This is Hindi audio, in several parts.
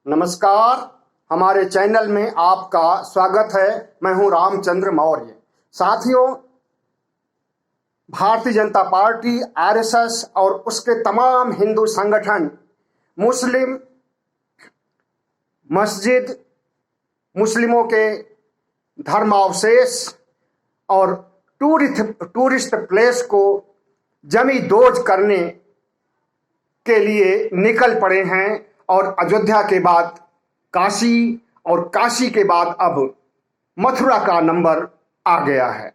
नमस्कार, हमारे चैनल में आपका स्वागत है। मैं हूं रामचंद्र मौर्य। साथियों, भारतीय जनता पार्टी, आरएसएस और उसके तमाम हिंदू संगठन मुस्लिम मस्जिद, मुस्लिमों के धर्मावशेष और टूरिस्ट प्लेस को जमी दोज करने के लिए निकल पड़े हैं। और अयोध्या के बाद काशी और काशी के बाद अब मथुरा का नंबर आ गया है।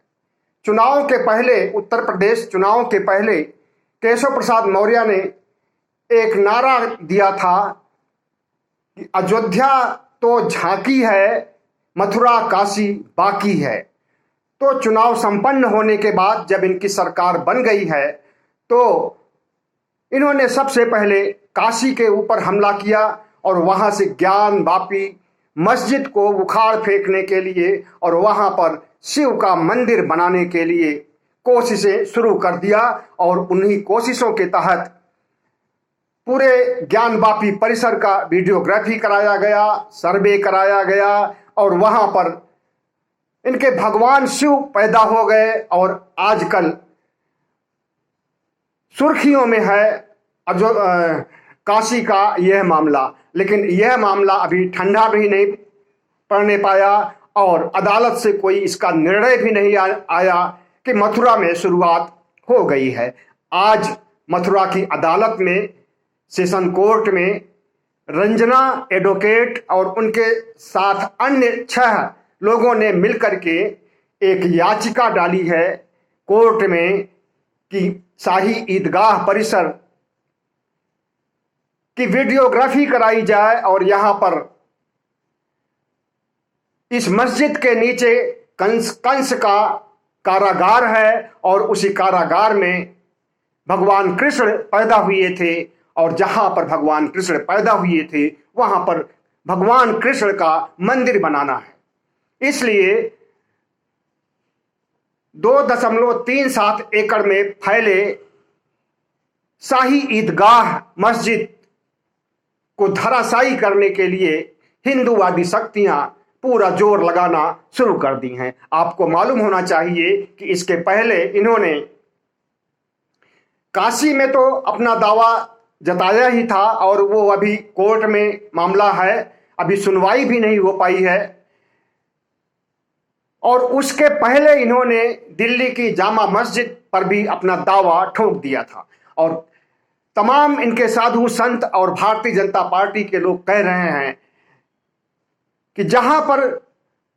चुनाव के पहले, उत्तर प्रदेश चुनाव के पहले केशव प्रसाद मौर्य ने एक नारा दिया था कि अयोध्या तो झांकी है, मथुरा काशी बाकी है। तो चुनाव संपन्न होने के बाद जब इनकी सरकार बन गई है तो इन्होंने सबसे पहले काशी के ऊपर हमला किया और वहां से ज्ञान वापी मस्जिद को उखाड़ फेंकने के लिए और वहां पर शिव का मंदिर बनाने के लिए कोशिशें शुरू कर दिया। और उन्हीं कोशिशों के तहत पूरे ज्ञान वापी परिसर का वीडियोग्राफी कराया गया, सर्वे कराया गया और वहां पर इनके भगवान शिव पैदा हो गए। और आजकल सुर्खियों में है काशी का यह मामला, लेकिन यह मामला अभी ठंडा भी नहीं पड़ने पाया और अदालत से कोई इसका निर्णय भी नहीं आया कि मथुरा में शुरुआत हो गई है। आज मथुरा की अदालत में, सेशन कोर्ट में रंजना एडवोकेट और उनके साथ अन्य 6 लोगों ने मिलकर के एक याचिका डाली है कोर्ट में कि शाही ईदगाह परिसर की वीडियोग्राफी कराई जाए और यहां पर इस मस्जिद के नीचे कंस का कारागार है और उसी कारागार में भगवान कृष्ण पैदा हुए थे। और जहां पर भगवान कृष्ण पैदा हुए थे वहां पर भगवान कृष्ण का मंदिर बनाना है। इसलिए 2.37 एकड़ में फैले शाही ईदगाह मस्जिद को धराशायी करने के लिए हिंदूवादी शक्तियां पूरा जोर लगाना शुरू कर दी हैं। आपको मालूम होना चाहिए कि इसके पहले इन्होंने काशी में तो अपना दावा जताया ही था और वो अभी कोर्ट में मामला है, अभी सुनवाई भी नहीं हो पाई है। और उसके पहले इन्होंने दिल्ली की जामा मस्जिद पर भी अपना दावा ठोक दिया था। और तमाम इनके साधु संत और भारतीय जनता पार्टी के लोग कह रहे हैं कि जहां पर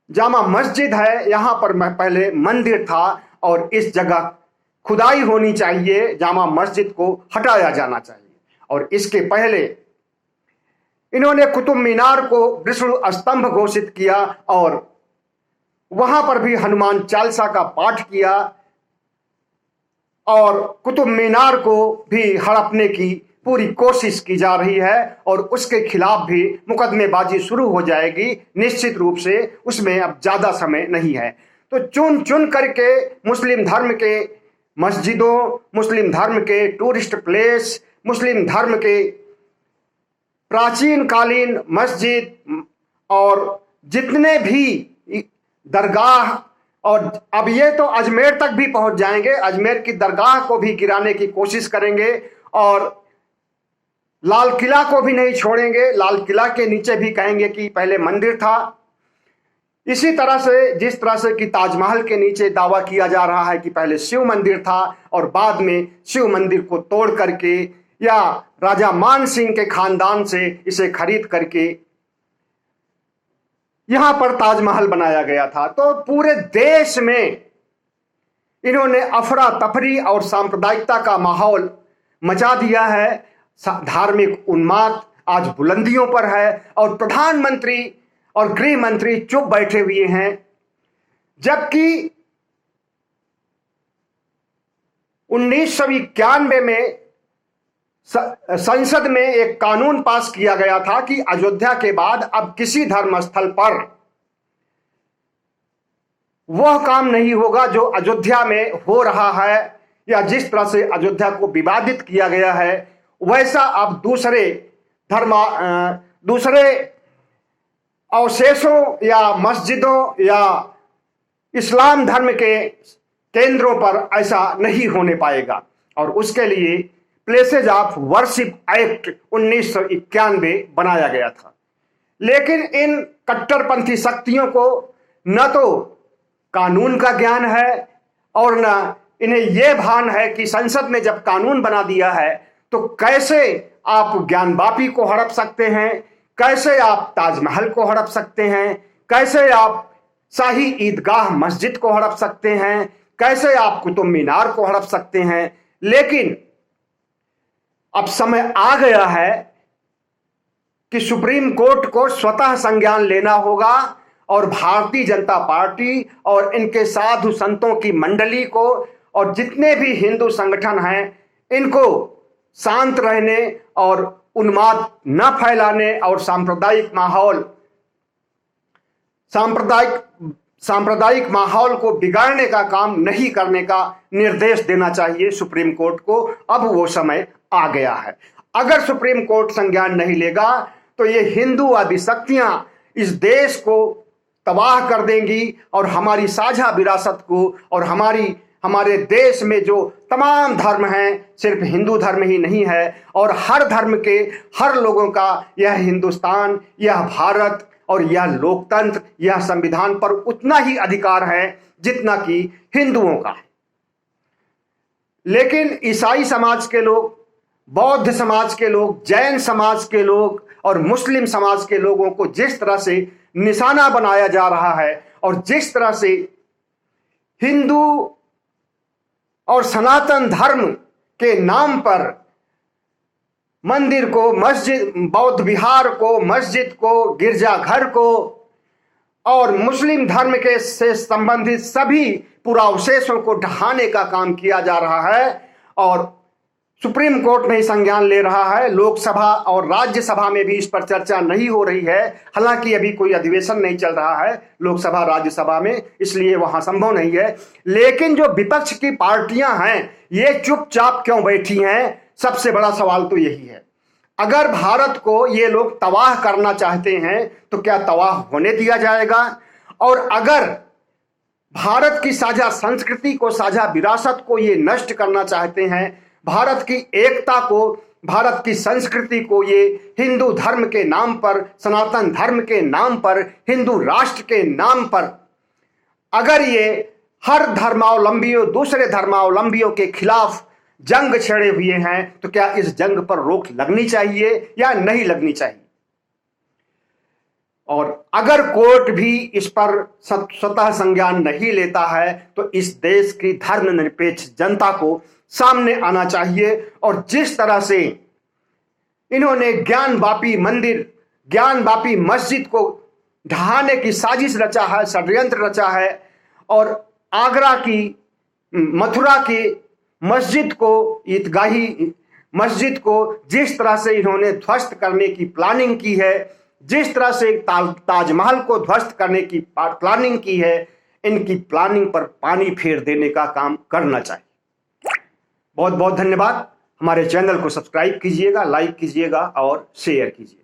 जामा मस्जिद है यहां पर पहले मंदिर था और इस जगह खुदाई होनी चाहिए, जामा मस्जिद को हटाया जाना चाहिए। और इसके पहले इन्होंने कुतुब मीनार को विष्णु स्तंभ घोषित किया और वहां पर भी हनुमान चालीसा का पाठ किया और कुतुब मीनार को भी हड़पने की पूरी कोशिश की जा रही है और उसके खिलाफ भी मुकदमेबाजी शुरू हो जाएगी निश्चित रूप से। उसमें अब ज्यादा समय नहीं है। तो चुन चुन करके मुस्लिम धर्म के मस्जिदों, मुस्लिम धर्म के टूरिस्ट प्लेस, मुस्लिम धर्म के प्राचीन कालीन मस्जिद और जितने भी दरगाह, और अब ये तो अजमेर तक भी पहुंच जाएंगे, अजमेर की दरगाह को भी गिराने की कोशिश करेंगे और लाल किला को भी नहीं छोड़ेंगे। लाल किला के नीचे भी कहेंगे कि पहले मंदिर था। इसी तरह से जिस तरह से कि ताजमहल के नीचे दावा किया जा रहा है कि पहले शिव मंदिर था और बाद में शिव मंदिर को तोड़ करके या राजा मान सिंह के खानदान से इसे खरीद करके यहां पर ताजमहल बनाया गया था। तो पूरे देश में इन्होंने अफरा तफरी और सांप्रदायिकता का माहौल मचा दिया है। धार्मिक उन्माद आज बुलंदियों पर है और प्रधानमंत्री और गृह मंत्री चुप बैठे हुए हैं। जबकि 1991 में संसद में एक कानून पास किया गया था कि अयोध्या के बाद अब किसी धर्म स्थल पर वह काम नहीं होगा जो अयोध्या में हो रहा है या जिस तरह से अयोध्या को विवादित किया गया है वैसा अब दूसरे अवशेषों या मस्जिदों या इस्लाम धर्म के केंद्रों पर ऐसा नहीं होने पाएगा। और उसके लिए प्लेसेज ऑफ वर्शिप एक्ट 1991 बनाया गया था। लेकिन इन कट्टरपंथी शक्तियों को न तो कानून का ज्ञान है और न इन्हें यह भान है कि संसद ने जब कानून बना दिया है तो कैसे आप ज्ञानवापी को हड़प सकते हैं, कैसे आप ताजमहल को हड़प सकते हैं, कैसे आप शाही ईदगाह मस्जिद को हड़प सकते हैं, कैसे आप कुतुब मीनार को हड़प सकते हैं। लेकिन अब समय आ गया है कि सुप्रीम कोर्ट को स्वतः संज्ञान लेना होगा और भारतीय जनता पार्टी और इनके साधु संतों की मंडली को और जितने भी हिंदू संगठन हैं इनको शांत रहने और उन्माद न फैलाने और सांप्रदायिक माहौल को बिगाड़ने का काम नहीं करने का निर्देश देना चाहिए सुप्रीम कोर्ट को। अब वो समय आ गया है। अगर सुप्रीम कोर्ट संज्ञान नहीं लेगा तो ये हिंदूवादी शक्तियां इस देश को तबाह कर देंगी और हमारी साझा विरासत को और हमारे देश में जो तमाम धर्म हैं, सिर्फ हिंदू धर्म ही नहीं है और हर धर्म के हर लोगों का यह हिंदुस्तान, यह भारत और यह लोकतंत्र, यह संविधान पर उतना ही अधिकार है जितना कि हिंदुओं का है। लेकिन ईसाई समाज के लोग, बौद्ध समाज के लोग, जैन समाज के लोग और मुस्लिम समाज के लोगों को जिस तरह से निशाना बनाया जा रहा है और जिस तरह से हिंदू और सनातन धर्म के नाम पर मंदिर को, मस्जिद, बौद्ध विहार को, मस्जिद को, गिरजाघर को और मुस्लिम धर्म के से संबंधित सभी पुरावशेषों को ढहाने का काम किया जा रहा है और सुप्रीम कोर्ट नहीं संज्ञान ले रहा है। लोकसभा और राज्यसभा में भी इस पर चर्चा नहीं हो रही है। हालांकि अभी कोई अधिवेशन नहीं चल रहा है लोकसभा राज्यसभा में, इसलिए वहां संभव नहीं है। लेकिन जो विपक्ष की पार्टियां हैं ये चुपचाप क्यों बैठी हैं, सबसे बड़ा सवाल तो यही है। अगर भारत को ये लोग तबाह करना चाहते हैं तो क्या तबाह होने दिया जाएगा? और अगर भारत की साझा संस्कृति को, साझा विरासत को ये नष्ट करना चाहते हैं, भारत की एकता को, भारत की संस्कृति को ये हिंदू धर्म के नाम पर, सनातन धर्म के नाम पर, हिंदू राष्ट्र के नाम पर अगर ये हर धर्मावलंबियों, दूसरे धर्मावलंबियों के खिलाफ जंग छेड़े हुए हैं तो क्या इस जंग पर रोक लगनी चाहिए या नहीं लगनी चाहिए? और अगर कोर्ट भी इस पर स्वतः संज्ञान नहीं लेता है तो इस देश की धर्मनिरपेक्ष जनता को सामने आना चाहिए। और जिस तरह से इन्होंने ज्ञानवापी मंदिर, ज्ञानवापी मस्जिद को ढहाने की साजिश रचा है, षड्यंत्र रचा है और आगरा की, मथुरा की मस्जिद को, ईदगाही मस्जिद को जिस तरह से इन्होंने ध्वस्त करने की प्लानिंग की है, जिस तरह से ताजमहल को ध्वस्त करने की प्लानिंग की है, इनकी प्लानिंग पर पानी फेर देने का काम करना चाहिए। बहुत बहुत धन्यवाद। हमारे चैनल को सब्सक्राइब कीजिएगा, लाइक कीजिएगा और शेयर कीजिएगा।